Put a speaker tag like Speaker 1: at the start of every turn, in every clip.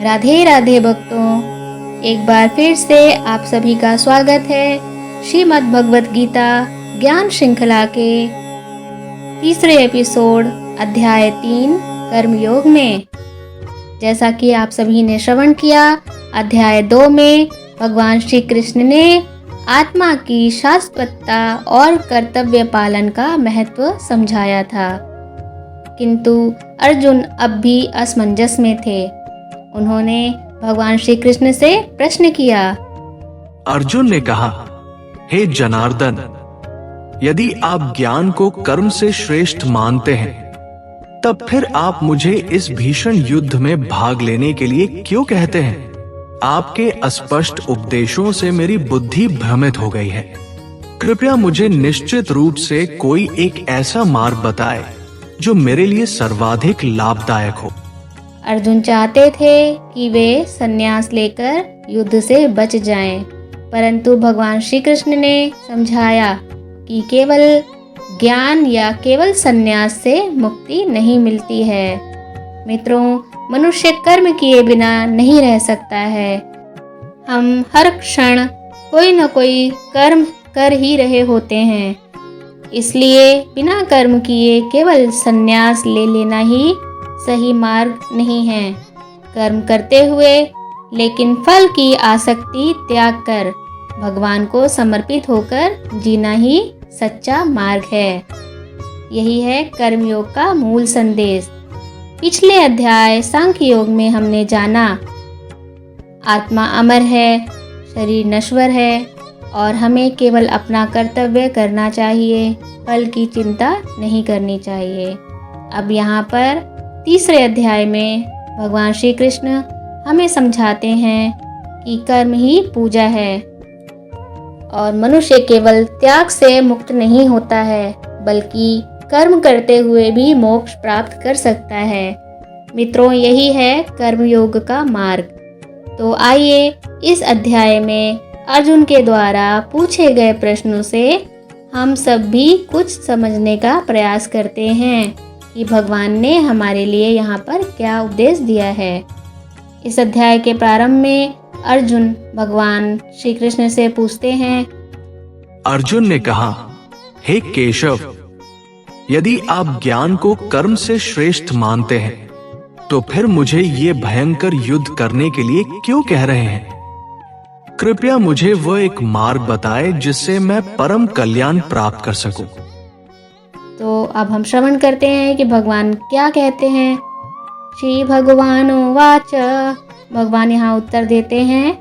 Speaker 1: राधे राधे भक्तों, एक बार फिर से आप सभी का स्वागत है श्रीमद् भगवत गीता ज्ञान श्रृंखला के तीसरे एपिसोड अध्याय 3 कर्मयोग में। जैसा कि आप सभी ने श्रवण किया, अध्याय 2 में भगवान श्री कृष्ण ने आत्मा की शाश्वतता और कर्तव्य पालन का महत्व समझाया था, किंतु अर्जुन अब भी असमंजस में थे। उन्होंने भगवान श्री कृष्ण से प्रश्न किया।
Speaker 2: अर्जुन ने कहा, हे जनार्दन, यदि आप ज्ञान को कर्म से श्रेष्ठ मानते हैं, तब फिर आप मुझे इस भीषण युद्ध में भाग लेने के लिए क्यों कहते हैं? आपके अस्पष्ट उपदेशों से मेरी बुद्धि भ्रमित हो गई है। कृपया मुझे निश्चित रूप से कोई एक ऐसा मार्ग बताएं जो मेरे लिए सर्वाधिक लाभदायक हो।
Speaker 1: अर्जुन चाहते थे कि वे संन्यास लेकर युद्ध से बच जाएं, परंतु भगवान श्री कृष्ण ने समझाया कि केवल ज्ञान या केवल संन्यास से मुक्ति नहीं मिलती है। मित्रों, मनुष्य कर्म किए बिना नहीं रह सकता है। हम हर क्षण कोई न कोई कर्म कर ही रहे होते हैं, इसलिए बिना कर्म किए केवल संन्यास ले लेना ही सही मार्ग नहीं है। कर्म करते हुए लेकिन फल की आसक्ति त्याग कर भगवान को समर्पित होकर जीना ही सच्चा मार्ग है। यही है कर्मयोग का मूल संदेश। पिछले अध्याय सांख्य योग में हमने जाना, आत्मा अमर है, शरीर नश्वर है और हमें केवल अपना कर्तव्य करना चाहिए, फल की चिंता नहीं करनी चाहिए। अब यहाँ पर तीसरे अध्याय में भगवान श्री कृष्ण हमें समझाते हैं कि कर्म ही पूजा है और मनुष्य केवल त्याग से मुक्त नहीं होता है, बल्कि कर्म करते हुए भी मोक्ष प्राप्त कर सकता है। मित्रों, यही है कर्मयोग का मार्ग। तो आइए इस अध्याय में अर्जुन के द्वारा पूछे गए प्रश्नों से हम सब भी कुछ समझने का प्रयास करते हैं कि भगवान ने हमारे लिए यहाँ पर क्या उपदेश दिया है। इस अध्याय के प्रारंभ में अर्जुन भगवान श्री कृष्ण से पूछते हैं।
Speaker 2: अर्जुन ने कहा, हे केशव, यदि आप ज्ञान को कर्म से श्रेष्ठ मानते हैं, तो फिर मुझे ये भयंकर युद्ध करने के लिए क्यों कह रहे हैं? कृपया मुझे वह एक मार्ग बताएं जिससे मैं परम कल्याण प्राप्त कर सकूं।
Speaker 1: तो अब हम श्रवण करते हैं कि भगवान क्या कहते हैं। श्री भगवान वाच, भगवान यहाँ उत्तर देते हैं,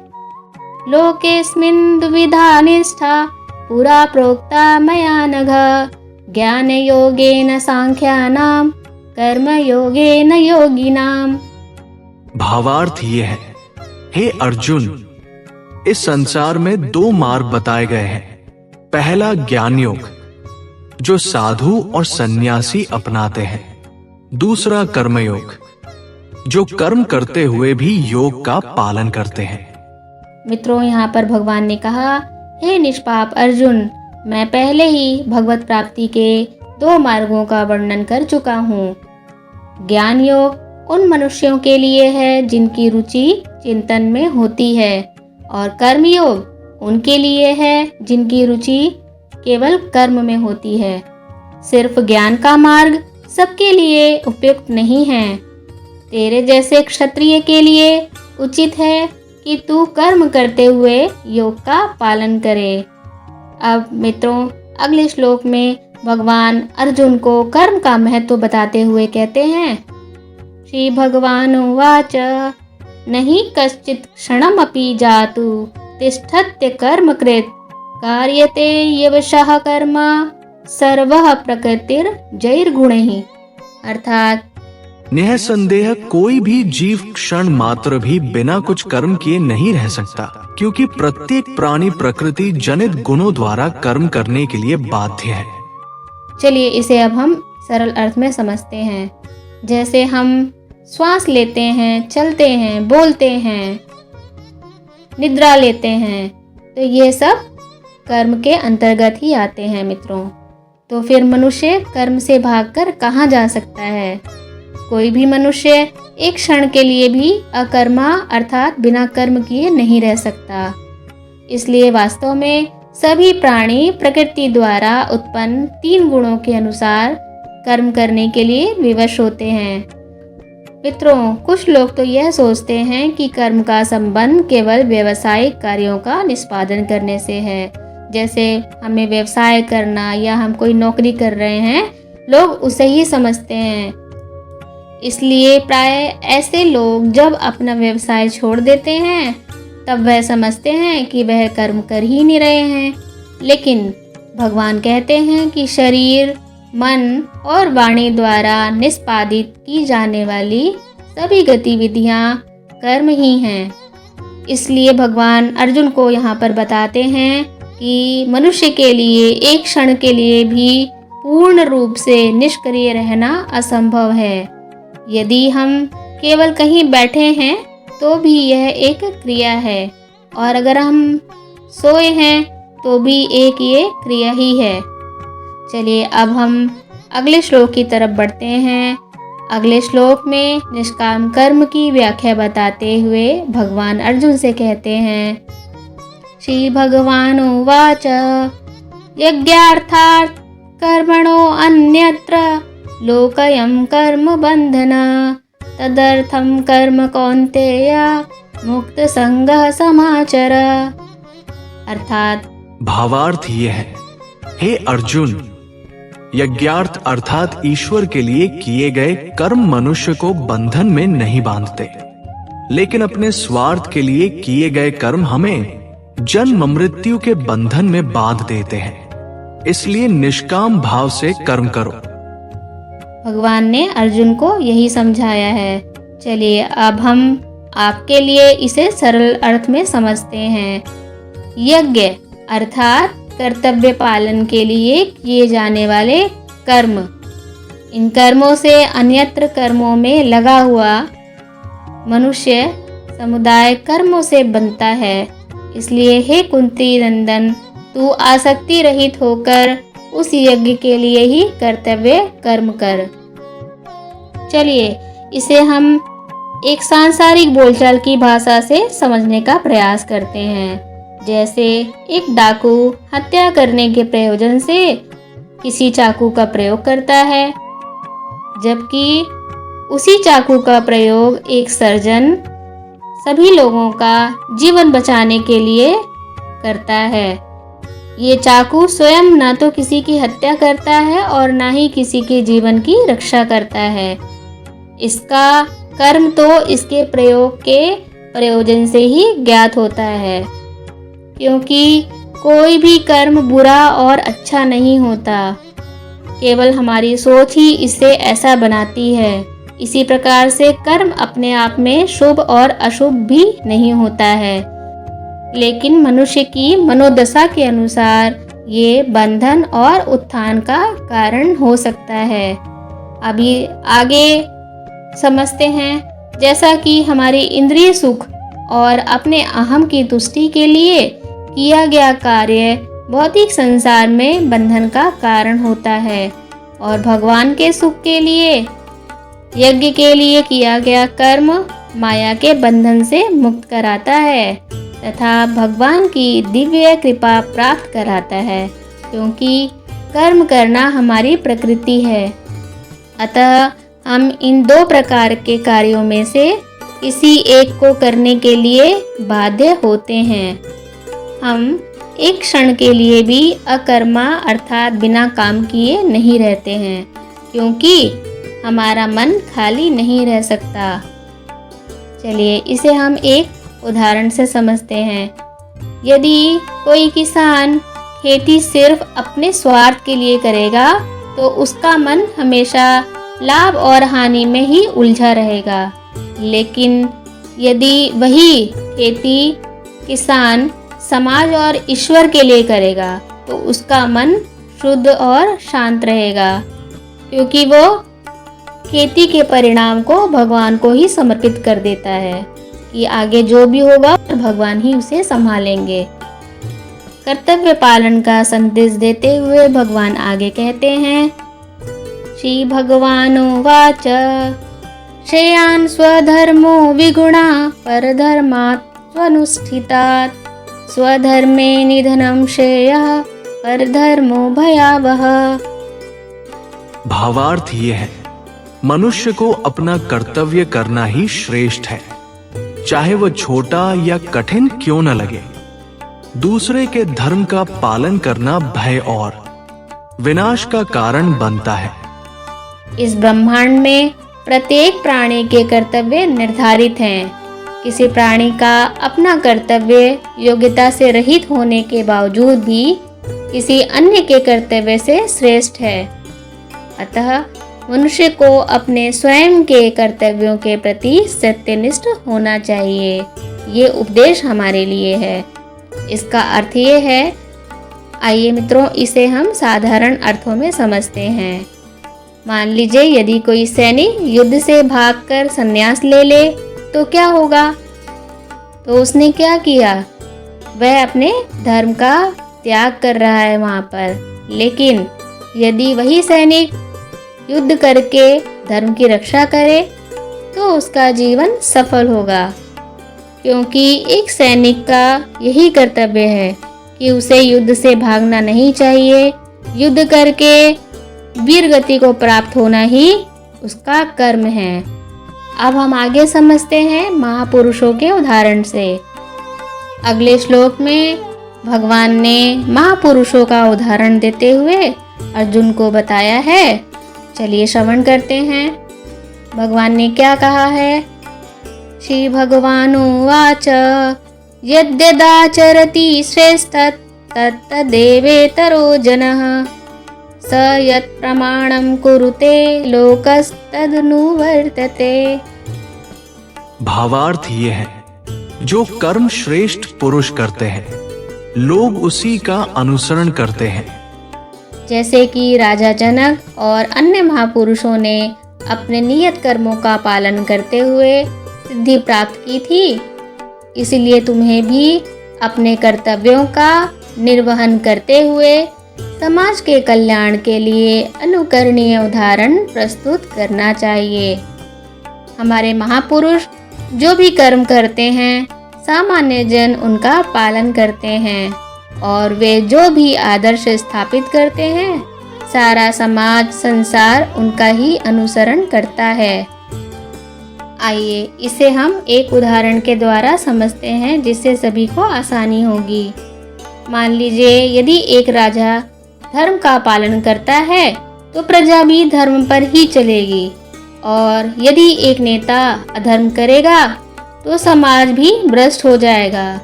Speaker 1: लोकेस्मिन् द्विविधा निष्ठा पुरा प्रोक्ता मया नघ, ज्ञान योगेन सांख्यानाम कर्म योगेन योगिनाम।
Speaker 2: भावार्थ ये है, हे अर्जुन, इस संसार में 2 मार्ग बताए गए हैं। पहला ज्ञान योग, जो साधु और सन्यासी अपनाते हैं। दूसरा कर्मयोग, जो कर्म करते हुए भी योग का पालन करते हैं।
Speaker 1: मित्रों, यहाँ पर भगवान ने कहा, हे निष्पाप अर्जुन, मैं पहले ही भगवत प्राप्ति के 2 मार्गों का वर्णन कर चुका हूँ। ज्ञान योग उन मनुष्यों के लिए है जिनकी रुचि चिंतन में होती है, और कर्मयोग उनके लिए है जिनकी रुचि केवल कर्म में होती है। सिर्फ ज्ञान का मार्ग सबके लिए उपयुक्त नहीं है। तेरे जैसे क्षत्रिय के लिए उचित है कि तू कर्म करते हुए योग का पालन करे। अब मित्रों, अगले श्लोक में भगवान अर्जुन को कर्म का महत्व बताते हुए कहते हैं। श्री भगवान उवाच, नहीं कश्चित् क्षणमपि जातु तिष्ठत्य कर्म कृत, कार्यते यवशः कर्म सर्वः प्रकृतिर्जैर्गुणैः। अर्थात
Speaker 2: निःसंदेह कोई भी जीव क्षण मात्र भी बिना कुछ कर्म किए नहीं रह सकता, क्योंकि प्रत्येक प्राणी प्रकृति जनित गुणों द्वारा कर्म करने के लिए बाध्य है।
Speaker 1: चलिए इसे अब हम सरल अर्थ में समझते हैं। जैसे हम श्वास लेते हैं, चलते हैं, बोलते हैं, निद्रा लेते हैं, तो ये सब कर्म के अंतर्गत ही आते हैं। मित्रों, तो फिर मनुष्य कर्म से भागकर कहाँ जा सकता है? कोई भी मनुष्य एक क्षण के लिए भी अकर्मा अर्थात बिना कर्म किए नहीं रह सकता। इसलिए वास्तव में सभी प्राणी प्रकृति द्वारा उत्पन्न 3 गुणों के अनुसार कर्म करने के लिए विवश होते हैं। मित्रों, कुछ लोग तो यह सोचते हैं कि कर्म का संबंध केवल व्यावसायिक कार्यों का निष्पादन करने से है। जैसे हमें व्यवसाय करना या हम कोई नौकरी कर रहे हैं, लोग उसे ही समझते हैं। इसलिए प्राय ऐसे लोग जब अपना व्यवसाय छोड़ देते हैं तब वह समझते हैं कि वह कर्म कर ही नहीं रहे हैं। लेकिन भगवान कहते हैं कि शरीर, मन और वाणी द्वारा निष्पादित की जाने वाली सभी गतिविधियां कर्म ही हैं। इसलिए भगवान अर्जुन को यहाँ पर बताते हैं कि मनुष्य के लिए एक क्षण के लिए भी पूर्ण रूप से निष्क्रिय रहना असंभव है। यदि हम केवल कहीं बैठे हैं तो भी यह एक क्रिया है, और अगर हम सोए हैं तो भी एक ये क्रिया ही है। चलिए अब हम अगले श्लोक की तरफ बढ़ते हैं। अगले श्लोक में निष्काम कर्म की व्याख्या बताते हुए भगवान अर्जुन से कहते हैं, श्री भगवान उवाच यज्ञार्थात् कर्मणो अन्यत्र लोकयं कर्म बंधन तदर्थं कर्म कौन्तेय मुक्त संगः समाचर। अर्थात
Speaker 2: भावार्थ ये है, हे अर्जुन, यज्ञार्थ अर्थात ईश्वर के लिए किए गए कर्म मनुष्य को बंधन में नहीं बांधते, लेकिन अपने स्वार्थ के लिए किए गए कर्म हमें जन्म मृत्यु के बंधन में बांध देते हैं। इसलिए निष्काम भाव से कर्म करो।
Speaker 1: भगवान ने अर्जुन को यही समझाया है। चलिए अब हम आपके लिए इसे सरल अर्थ में समझते हैं। यज्ञ अर्थात कर्तव्य पालन के लिए किए जाने वाले कर्म। इन कर्मों से अन्यत्र कर्मों में लगा हुआ मनुष्य समुदाय कर्मों से बनता है। इसलिए हे कुंती नंदन, तू आसक्ति रहित होकर उस यज्ञ के लिए ही कर्तव्य कर्म कर। चलिए इसे हम एक सांसारिक बोलचाल की भाषा से समझने का प्रयास करते हैं। जैसे एक डाकू हत्या करने के प्रयोजन से किसी चाकू का प्रयोग करता है, जबकि उसी चाकू का प्रयोग एक सर्जन सभी लोगों का जीवन बचाने के लिए करता है। ये चाकू स्वयं न तो किसी की हत्या करता है और न ही किसी के जीवन की रक्षा करता है। इसका कर्म तो इसके प्रयोग के प्रयोजन से ही ज्ञात होता है, क्योंकि कोई भी कर्म बुरा और अच्छा नहीं होता, केवल हमारी सोच ही इसे ऐसा बनाती है। इसी प्रकार से कर्म अपने आप में शुभ और अशुभ भी नहीं होता है, लेकिन मनुष्य की मनोदशा के अनुसार ये बंधन और उत्थान का कारण हो सकता है। अभी आगे समझते हैं। जैसा कि हमारी इंद्रिय सुख और अपने अहम की तुष्टि के लिए किया गया कार्य भौतिक संसार में बंधन का कारण होता है, और भगवान के सुख के लिए यज्ञ के लिए किया गया कर्म माया के बंधन से मुक्त कराता है तथा भगवान की दिव्य कृपा प्राप्त कराता है, क्योंकि कर्म करना हमारी प्रकृति है। अतः हम इन 2 प्रकार के कार्यों में से किसी एक को करने के लिए बाध्य होते हैं। हम एक क्षण के लिए भी अकर्मा अर्थात बिना काम किए नहीं रहते हैं, क्योंकि हमारा मन खाली नहीं रह सकता। चलिए इसे हम एक उदाहरण से समझते हैं। यदि कोई किसान खेती सिर्फ अपने स्वार्थ के लिए करेगा तो उसका मन हमेशा लाभ और हानि में ही उलझा रहेगा। लेकिन यदि वही खेती किसान समाज और ईश्वर के लिए करेगा तो उसका मन शुद्ध और शांत रहेगा, क्योंकि वो खेती के परिणाम को भगवान को ही समर्पित कर देता है कि आगे जो भी होगा भगवान ही उसे संभालेंगे। कर्तव्य पालन का संदेश देते हुए भगवान आगे कहते हैं, श्री भगवानुवाच श्रेयान् स्वधर्मो विगुणा परधर्मात् स्वनुष्ठितात् स्वधर्मे निधनं श्रेयः परधर्मो भयावह।
Speaker 2: भावार्थ ये है, मनुष्य को अपना कर्तव्य करना ही श्रेष्ठ है, चाहे वह छोटा या कठिन क्यों न लगे। दूसरे के धर्म का पालन करना भय और विनाश का कारण बनता है।
Speaker 1: इस ब्रह्मांड में प्रत्येक प्राणी के कर्तव्य निर्धारित हैं। किसी प्राणी का अपना कर्तव्य योग्यता से रहित होने के बावजूद भी किसी अन्य के कर्तव्य से श्रेष्ठ है। अतः मनुष्य को अपने स्वयं के कर्तव्यों के प्रति सत्यनिष्ठ होना चाहिए। ये उपदेश हमारे लिए है। इसका अर्थ ये है, आइए मित्रों इसे हम साधारण अर्थों में समझते हैं। मान लीजिए यदि कोई सैनिक युद्ध से भागकर संन्यास ले ले तो क्या होगा? तो उसने क्या किया? वह अपने धर्म का त्याग कर रहा है वहाँ पर। लेकिन यदि वही सैनिक युद्ध करके धर्म की रक्षा करे तो उसका जीवन सफल होगा, क्योंकि एक सैनिक का यही कर्तव्य है कि उसे युद्ध से भागना नहीं चाहिए। युद्ध करके वीर गति को प्राप्त होना ही उसका कर्म है। अब हम आगे समझते हैं महापुरुषों के उदाहरण से। अगले श्लोक में भगवान ने महापुरुषों का उदाहरण देते हुए अर्जुन को बताया है। चलिए श्रवण करते हैं भगवान ने क्या कहा है। श्री भगवानुवाच यद्यदाचरति श्रेष्ठः तत्तदेवेतरो जनः स यत् प्रमाणं कुरुते लोकस्तदनुवर्तते।
Speaker 2: भावार्थ ये है, जो कर्म श्रेष्ठ पुरुष करते हैं लोग उसी का अनुसरण करते हैं।
Speaker 1: जैसे कि राजा जनक और अन्य महापुरुषों ने अपने नियत कर्मों का पालन करते हुए सिद्धि प्राप्त की थी, इसलिए तुम्हें भी अपने कर्तव्यों का निर्वहन करते हुए समाज के कल्याण के लिए अनुकरणीय उदाहरण प्रस्तुत करना चाहिए। हमारे महापुरुष जो भी कर्म करते हैं सामान्य जन उनका पालन करते हैं, और वे जो भी आदर्श स्थापित करते हैं सारा समाज संसार उनका ही अनुसरण करता है। आइए इसे हम एक उदाहरण के द्वारा समझते हैं जिससे सभी को आसानी होगी। मान लीजिए यदि एक राजा धर्म का पालन करता है तो प्रजा भी धर्म पर ही चलेगी, और यदि एक नेता अधर्म करेगा तो समाज भी भ्रष्ट हो जाएगा।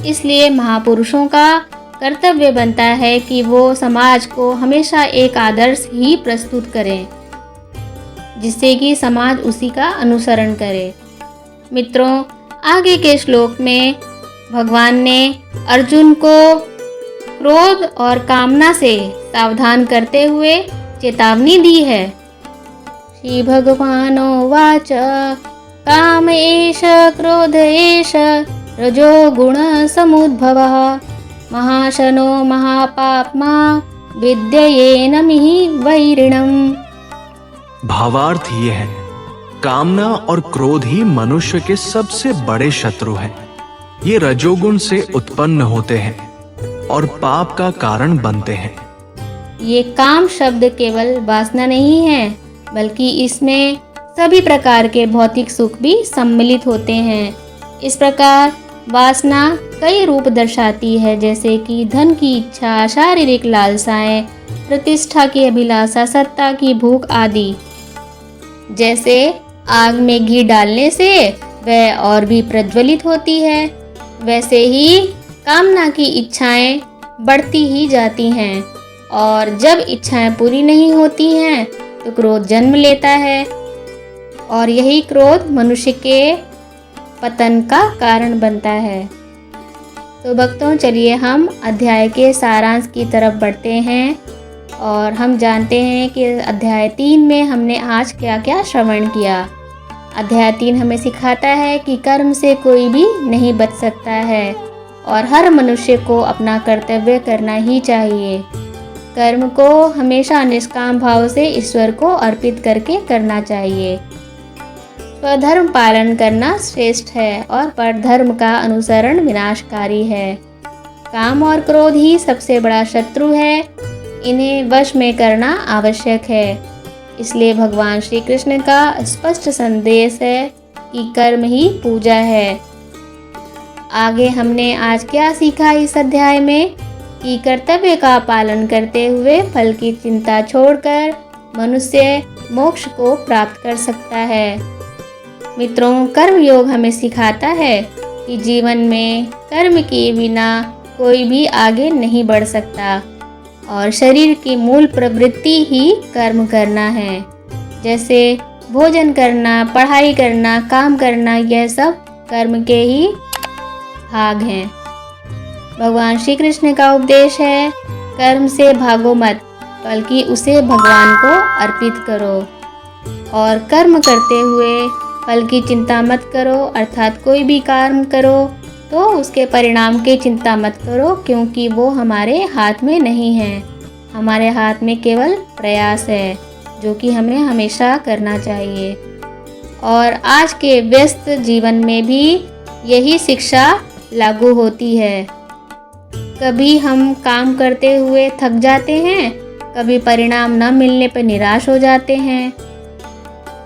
Speaker 1: इसलिए महापुरुषों का कर्तव्य बनता है कि वो समाज को हमेशा एक आदर्श ही प्रस्तुत करें, जिससे कि समाज उसी का अनुसरण करे। मित्रों, आगे के श्लोक में भगवान ने अर्जुन को क्रोध और कामना से सावधान करते हुए चेतावनी दी है। श्री भगवानोवाच काम एष क्रोध एष रजो गुण समुद्भवः महाशनो महापाप्मा विद्ययेनमिहि वैरिणम्।
Speaker 2: भावार्थ ये है, कामना और क्रोध ही मनुष्य के सबसे बड़े शत्रु हैं। ये रजोगुण से उत्पन्न होते हैं और पाप का कारण बनते हैं।
Speaker 1: ये काम शब्द केवल वासना नहीं है, बल्कि इसमें सभी प्रकार के भौतिक सुख भी सम्मिलित होते हैं। इस प्रकार वासना कई रूप दर्शाती है, जैसे कि धन की इच्छा, शारीरिक लालसाएं, प्रतिष्ठा की अभिलाषा, सत्ता की भूख आदि। जैसे आग में घी डालने से वह और भी प्रज्वलित होती है, वैसे ही कामना की इच्छाएं बढ़ती ही जाती हैं, और जब इच्छाएं पूरी नहीं होती हैं तो क्रोध जन्म लेता है, और यही क्रोध मनुष्य के पतन का कारण बनता है। तो भक्तों, चलिए हम अध्याय के सारांश की तरफ बढ़ते हैं और हम जानते हैं कि अध्याय 3 में हमने आज क्या क्या श्रवण किया। अध्याय 3 हमें सिखाता है कि कर्म से कोई भी नहीं बच सकता है और हर मनुष्य को अपना कर्तव्य करना ही चाहिए। कर्म को हमेशा निष्काम भाव से ईश्वर को अर्पित करके करना चाहिए। स्वधर्म पालन करना श्रेष्ठ है और परधर्म का अनुसरण विनाशकारी है। काम और क्रोध ही सबसे बड़ा शत्रु है, इन्हें वश में करना आवश्यक है। इसलिए भगवान श्री कृष्ण का स्पष्ट संदेश है कि कर्म ही पूजा है। आगे हमने आज क्या सीखा इस अध्याय में कि कर्तव्य का पालन करते हुए फल की चिंता छोड़कर मनुष्य मोक्ष को प्राप्त कर सकता है। मित्रों, कर्म योग हमें सिखाता है कि जीवन में कर्म के बिना कोई भी आगे नहीं बढ़ सकता और शरीर की मूल प्रवृत्ति ही कर्म करना है। जैसे भोजन करना, पढ़ाई करना, काम करना, यह सब कर्म के ही भाग हैं। भगवान श्री कृष्ण का उपदेश है, कर्म से भागो मत, बल्कि उसे भगवान को अर्पित करो। और कर्म करते हुए फल की चिंता मत करो, अर्थात कोई भी कर्म करो तो उसके परिणाम की चिंता मत करो, क्योंकि वो हमारे हाथ में नहीं है। हमारे हाथ में केवल प्रयास है, जो कि हमें हमेशा करना चाहिए। और आज के व्यस्त जीवन में भी यही शिक्षा लागू होती है। कभी हम काम करते हुए थक जाते हैं, कभी परिणाम न मिलने पर निराश हो जाते हैं।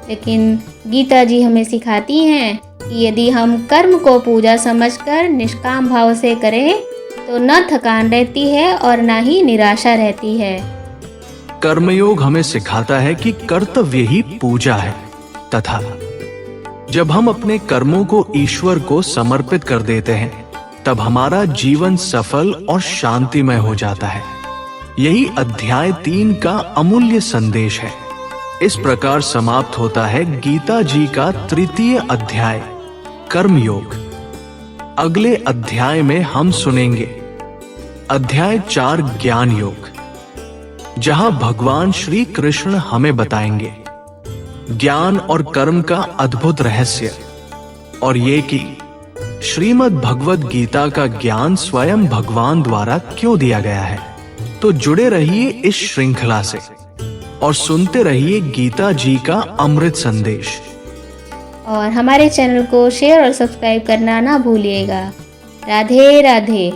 Speaker 1: लेकिन गीता जी हमें सिखाती हैं कि यदि हम कर्म को पूजा समझकर निष्काम भाव से करें तो न थकान रहती है और न ही निराशा रहती है।
Speaker 2: कर्मयोग हमें सिखाता है कि कर्तव्य ही पूजा है तथा जब हम अपने कर्मों को ईश्वर को समर्पित कर देते हैं तब हमारा जीवन सफल और शांतिमय हो जाता है। यही अध्याय 3 का अमूल्य संदेश है। इस प्रकार समाप्त होता है गीता जी का 3य अध्याय कर्मयोग। अगले अध्याय में हम सुनेंगे अध्याय 4 ज्ञान योग, जहां भगवान श्री कृष्ण हमें बताएंगे ज्ञान और कर्म का अद्भुत रहस्य और ये कि श्रीमद् भगवद गीता का ज्ञान स्वयं भगवान द्वारा क्यों दिया गया है। तो जुड़े रहिए इस श्रृंखला से और सुनते रहिए गीता जी का अमृत संदेश।
Speaker 1: और हमारे चैनल को शेयर और सब्सक्राइब करना ना भूलिएगा। राधे राधे।